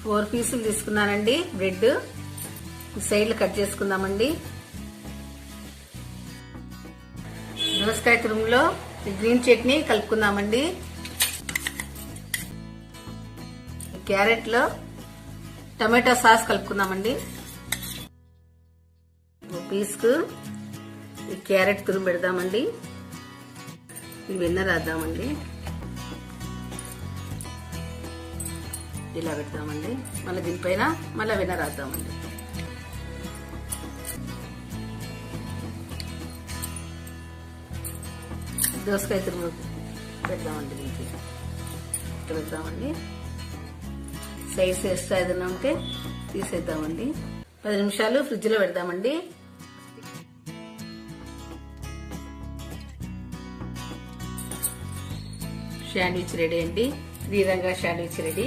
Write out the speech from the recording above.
4 పీసులు తీసుకున్నానండి బ్రెడ్. సైడ్లు కట్ చేసుకుందామండి. దోసకాయ తురుములో గ్రీన్ చట్నీ కలుపుకుందామండి. క్యారెట్ లో టమాటా సాస్ కలుపుకుందామండి. పీస్కు ఈ క్యారెట్ తురుము పెడదామండి. ఈ వెన్న రాద్దామండి. ఇలా పెడతామండి. మళ్ళీ దీనిపైన మళ్ళీ వెన్న రాద్దామండి. దోసకాయ తురుము పెడదామండి. దీనికి ఇట్లా పెడతామండి. సైజ్ ఎక్స్ట్రా ఏదైనా ఉంటే తీసేద్దామండి. 10 నిమిషాలు ఫ్రిడ్జ్ లో పెడదామండి. శాండ్విచ్ రెడీ అండి. Sriranga sandwich ready.